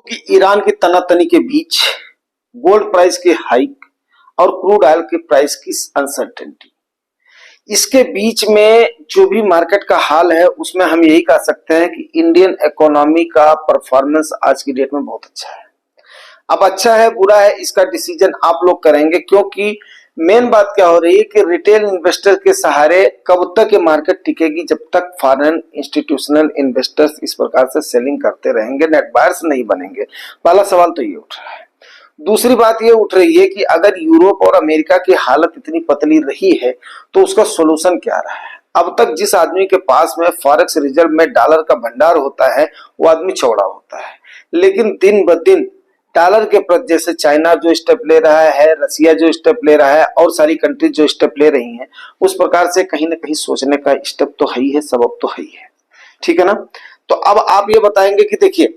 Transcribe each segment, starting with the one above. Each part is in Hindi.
कि ईरान की तनातनी के बीच गोल्ड प्राइस की हाइक और क्रूड ऑयल के प्राइस की अनसर्टेनिटी, इसके बीच में जो भी मार्केट का हाल है उसमें हम यही कह सकते हैं कि इंडियन इकोनॉमी का परफॉर्मेंस आज की डेट में बहुत अच्छा है। अब अच्छा है बुरा है इसका डिसीजन आप लोग करेंगे, क्योंकि मेन बात क्या हो रही है कि रिटेल इन्वेस्टर के सहारे कब तक ये मार्केट टिकेगी, जब तक फॉरेन इंस्टीट्यूशनल इन्वेस्टर्स इस प्रकार से सेलिंग करते रहेंगे, नेट बायर्स नहीं बनेंगे। पहला सवाल तो ये उठ रहा है। दूसरी बात ये उठ रही है कि अगर यूरोप और अमेरिका की हालत इतनी पतली रही है तो उसका सोल्यूशन क्या रहा है। अब तक जिस आदमी के पास में फॉरेक्स रिजर्व में डॉलर का भंडार होता है वो आदमी चौड़ा होता है, लेकिन दिन ब दिन डॉलर के प्रति जैसे चाइना जो स्टेप ले रहा है, रसिया जो स्टेप ले रहा है और सारी कंट्रीज जो स्टेप ले रही हैं, उस प्रकार से कहीं ना कहीं सोचने का स्टेप तो है ही है, सबब तो है ही है। ठीक है ना। तो अब आप ये बताएंगे कि देखिए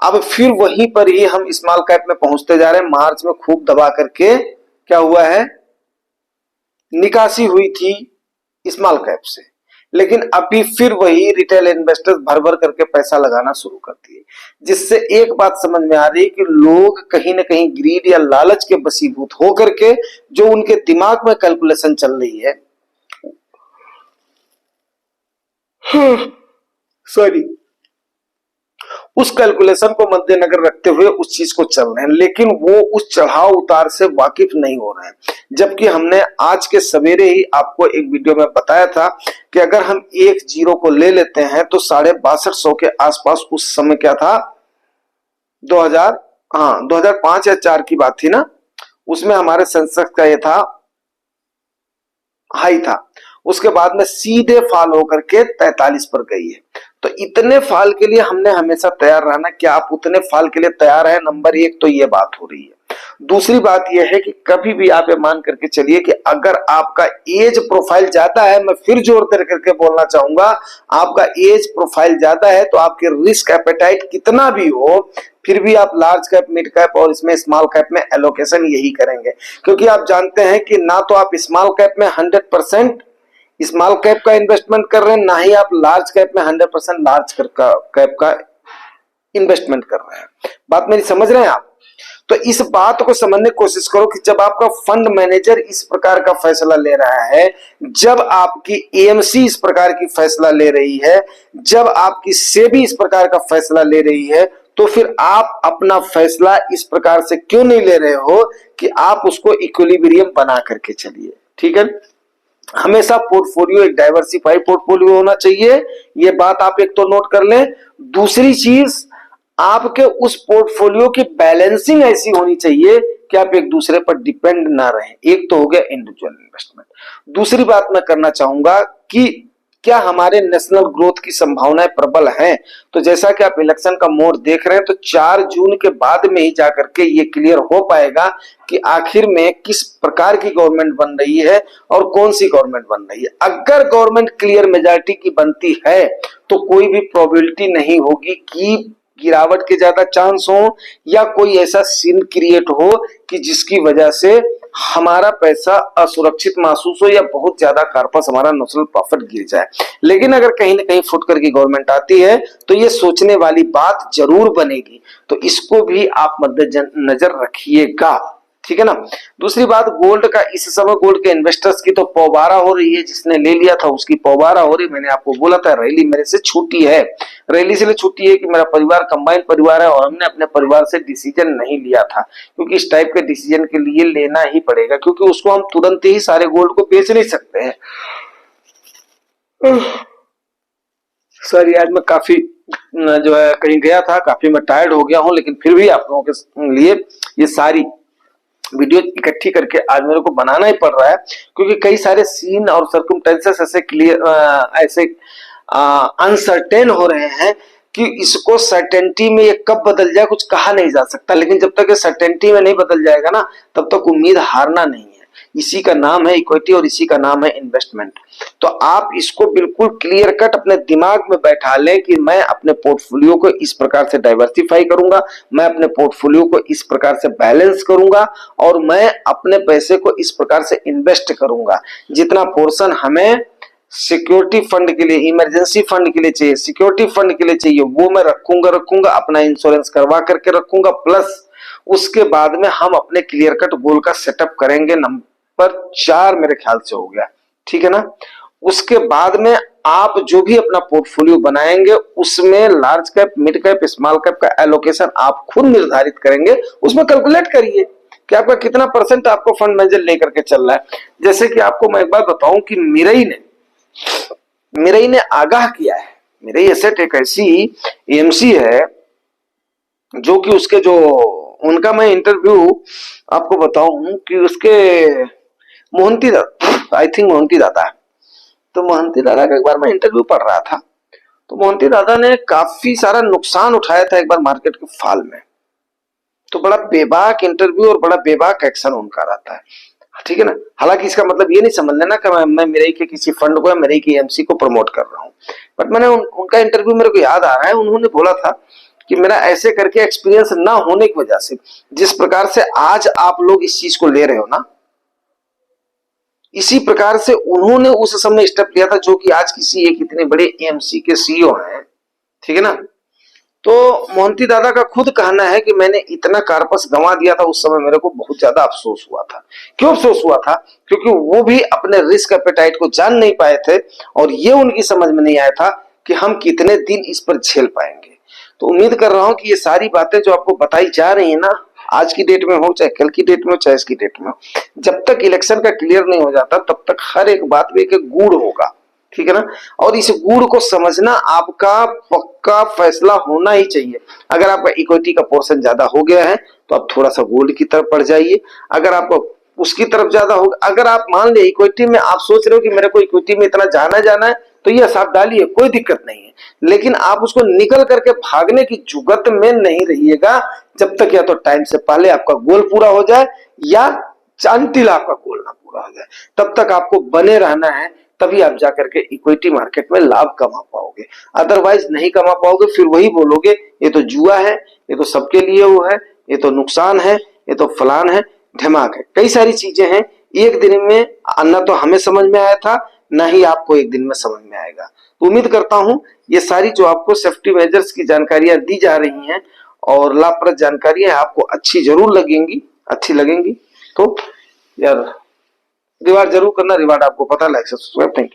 अब फिर वहीं पर ही हम स्मॉल कैप में पहुंचते जा रहे हैं। मार्च में खूब दबा करके क्या हुआ है, निकासी हुई थी स्मॉल कैप से, लेकिन अभी फिर वही रिटेल इन्वेस्टर्स भर भर करके पैसा लगाना शुरू कर दिए, जिससे एक बात समझ में आ रही है कि लोग कहीं ना कहीं ग्रीड या लालच के वशीभूत होकर के जो उनके दिमाग में कैलकुलेशन चल रही है, सॉरी, उस कैलकुलेशन को मद्देनजर रखते हुए उस चीज को चल रहे हैं, लेकिन वो उस चढ़ाव उतार से वाकिफ नहीं हो रहे हैं। जबकि हमने आज के सवेरे ही आपको एक वीडियो में बताया था कि अगर हम एक जीरो को ले लेते हैं तो 6250 के आसपास उस समय क्या था, 2005 या 4 की बात थी ना, उसमें हमारे सेंसेक्स का ये था हाई था। उसके बाद में सीधे फॉल होकर के 43 पर गई है। तो इतने फॉल के लिए हमने हमेशा तैयार रहना। क्या आप उतने फॉल के लिए तैयार हैं? नंबर एक तो ये बात हो रही है। दूसरी बात यह है कि कभी भी आप ये मान करके चलिए कि अगर आपका एज प्रोफाइल ज्यादा है, मैं फिर जोर दे करके बोलना चाहूंगा, आपका एज प्रोफाइल ज्यादा है तो आपके रिस्क एपेटाइट कितना भी हो फिर भी आप लार्ज कैप, मिड कैप और इसमें स्मॉल कैप में एलोकेशन यही करेंगे, क्योंकि आप जानते हैं कि ना तो आप स्मॉल कैप में 100% स्मॉल कैप का इन्वेस्टमेंट कर रहे हैं, ना ही आप लार्ज कैप में 100% लार्ज कैप का इन्वेस्टमेंट कर रहे हैं। बात मेरी समझ रहे हैं आप? तो इस बात को समझने की कोशिश करो कि जब आपका फंड मैनेजर इस प्रकार का फैसला ले रहा है, जब आपकी एएमसी इस प्रकार की फैसला ले रही है, जब आपकी सेबी इस प्रकार का फैसला ले रही है, तो फिर आप अपना फैसला इस प्रकार से क्यों नहीं ले रहे हो कि आप उसको इक्विलिब्रियम बना करके चलिए। ठीक है। हमेशा पोर्टफोलियो एक डाइवर्सिफाइड पोर्टफोलियो होना चाहिए, ये बात आप एक तो नोट कर लें। दूसरी चीज, आपके उस पोर्टफोलियो की बैलेंसिंग ऐसी होनी चाहिए कि आप एक दूसरे पर डिपेंड ना रहें। एक तो हो गया इंडिविजुअल इन्वेस्टमेंट। दूसरी बात मैं करना चाहूंगा कि क्या हमारे नेशनल ग्रोथ की संभावनाएं प्रबल हैं? तो जैसा कि आप इलेक्शन का मोड देख रहे हैं, तो 4 जून के बाद में ही जाकर के ये क्लियर हो पाएगा कि आखिर में किस प्रकार की गवर्नमेंट बन रही है और कौन सी गवर्नमेंट बन रही है। अगर गवर्नमेंट क्लियर मेजॉरिटी की बनती है तो कोई भी प्रोबेबिलिटी नहीं होगी कि गिरावट के ज्यादा चांस हो या कोई ऐसा सीन क्रिएट हो कि जिसकी वजह से हमारा पैसा असुरक्षित महसूस हो या बहुत ज्यादा कार्पस हमारा नेशनल प्रॉफिट गिर जाए। लेकिन अगर कहीं ना कहीं फुटकर की गवर्नमेंट आती है तो ये सोचने वाली बात जरूर बनेगी, तो इसको भी आप मद्देनजर रखिएगा। ठीक है ना। दूसरी बात, गोल्ड का इस समय गोल्ड के इन्वेस्टर्स की तो पौबारा हो रही है, जिसने ले लिया था उसकी पौबारा हो रही। मैंने आपको बोला था रैली मेरे से छूटी है, रैली से छूटी है कि मेरा परिवार कंबाइंड परिवार है और हमने अपने परिवार से डिसीजन नहीं लिया था, क्योंकि इस टाइप के डिसीजन के लिए लेना ही पड़ेगा, क्योंकि उसको हम तुरंत ही सारे गोल्ड को बेच नहीं सकते हैं। सॉरी, आज मैं काफी जो है कहीं गया था, काफी मैं टायर्ड हो गया हूं, लेकिन फिर भी आप लोगों के लिए ये सारी वीडियो इकट्ठी करके आज मेरे को बनाना ही पड़ रहा है, क्योंकि कई सारे सीन और सर्कमस्टेंसेस ऐसे क्लियर ऐसे अनसर्टेन हो रहे हैं कि इसको सर्टेनिटी में ये कब बदल जाए कुछ कहा नहीं जा सकता। लेकिन जब तक ये सर्टेनिटी में नहीं बदल जाएगा ना, तब तक उम्मीद हारना नहीं है। इसी का नाम है इक्विटी और इसी का नाम है इन्वेस्टमेंट। तो आप इसको बिल्कुल क्लियर कट अपने दिमाग में बैठा लें कि मैं अपने पोर्टफोलियो को इस प्रकार से डाइवर्सिफाई करूंगा, मैं अपने पोर्टफोलियो को इस प्रकार से बैलेंस करूंगा और मैं अपने पैसे को इस प्रकार से इन्वेस्ट करूंगा। जितना पोर्शन हमें सिक्योरिटी फंड के लिए, इमरजेंसी फंड के लिए चाहिए, सिक्योरिटी फंड के लिए चाहिए, वो मैं रखूंगा, अपना इंश्योरेंस करवा करके रखूंगा। प्लस उसके बाद में हम अपने क्लियर कट गोल का सेटअप करेंगे। नंबर 4 मेरे ख्याल से हो गया, ठीक है ना। उसके बाद में आप जो भी अपना पोर्टफोलियो बनाएंगे उसमें large cap, mid cap, small cap का एलोकेशन आप खुद निर्धारित करेंगे। उसमें कैलकुलेट करिए कि आपका कितना परसेंट आपको फंड मैनेजर लेकर के चल रहा है। जैसे कि आपको मैं एक बात बताऊं कि मिरई ने आगाह किया है। मिरई एसेट एक ऐसी एएमसी है जो कि उसके जो उनका मैं इंटरव्यू आपको बताऊं कि उसके मोहंती दादा, आई थिंक मोहंती दादा है, तो मोहंती दादा का एक बार मैं इंटरव्यू पढ़ रहा था, तो मोहंती दादा ने काफी सारा नुकसान उठाया था एक बार मार्केट के फॉल में। तो बड़ा बेबाक इंटरव्यू और बड़ा बेबाक एक्शन उनका रहता है, ठीक है ना। हालांकि इसका मतलब ये नहीं समझ लेना कि मैं मेरे के किसी फंड को या मेरे की एमसी को प्रमोट कर रहा हूं। बट मैंने उनका इंटरव्यू मेरे को याद आ रहा है, उन्होंने बोला था कि मेरा ऐसे करके एक्सपीरियंस ना होने की वजह से, जिस प्रकार से आज आप लोग इस चीज को ले रहे हो ना, इसी प्रकार से उन्होंने उस समय स्टेप लिया था, जो कि आज किसी एक इतने बड़े एएमसी के सीईओ हैं, ठीक है ना। तो मोहंती दादा का खुद कहना है कि मैंने इतना कार्पस गंवा दिया था, उस समय मेरे को बहुत ज्यादा अफसोस हुआ था। क्यों अफसोस हुआ था? क्योंकि वो भी अपने रिस्क एपेटाइट को जान नहीं पाए थे और ये उनकी समझ में नहीं आया था कि हम कितने दिन इस पर झेल पाएंगे। तो उम्मीद कर रहा हूं कि ये सारी बातें जो आपको बताई जा रही है ना, आज की डेट में हो, चाहे कल की डेट में हो, चाहे इसकी डेट में हो, जब तक इलेक्शन का क्लियर नहीं हो जाता तब तक हर एक बात में एक गुड़ होगा, ठीक है ना। और इस गुड़ को समझना आपका पक्का फैसला होना ही चाहिए। अगर आपका इक्विटी का पोर्शन ज्यादा हो गया है तो आप थोड़ा सा गोल्ड की तरफ बढ़ जाइए। अगर आपको उसकी तरफ ज्यादा होगा, अगर आप मान ले इक्विटी में आप सोच रहे हो कि मेरे को इक्विटी में इतना जाना है, तो ये आप डालिए, कोई दिक्कत नहीं है। लेकिन आप उसको निकल करके भागने की जुगत में नहीं रहिएगा जब तक या तो टाइम से पहले आपका गोल पूरा हो जाए या अंतिल आपका गोल ना पूरा हो जाए। तब तक आपको बने रहना है, तभी आप जाकर के इक्विटी मार्केट में लाभ कमा पाओगे। अदरवाइज नहीं कमा पाओगे, फिर वही बोलोगे ये तो जुआ है, ये तो सबके लिए वो है, ये तो नुकसान है, ये तो फलान है, ढिमाक है। कई सारी चीजें हैं, एक दिन में ना तो हमें समझ में आया था, ना ही आपको एक दिन में समझ में आएगा। तो उम्मीद करता हूं ये सारी जो आपको सेफ्टी मेजर्स की जानकारियां दी जा रही हैं और लाभप्रद जानकारियां आपको अच्छी जरूर लगेंगी, अच्छी लगेंगी। तो यार रिवार्ड जरूर करना, रिवार्ड आपको पता, लाइक सब्सक्राइब। Thank you.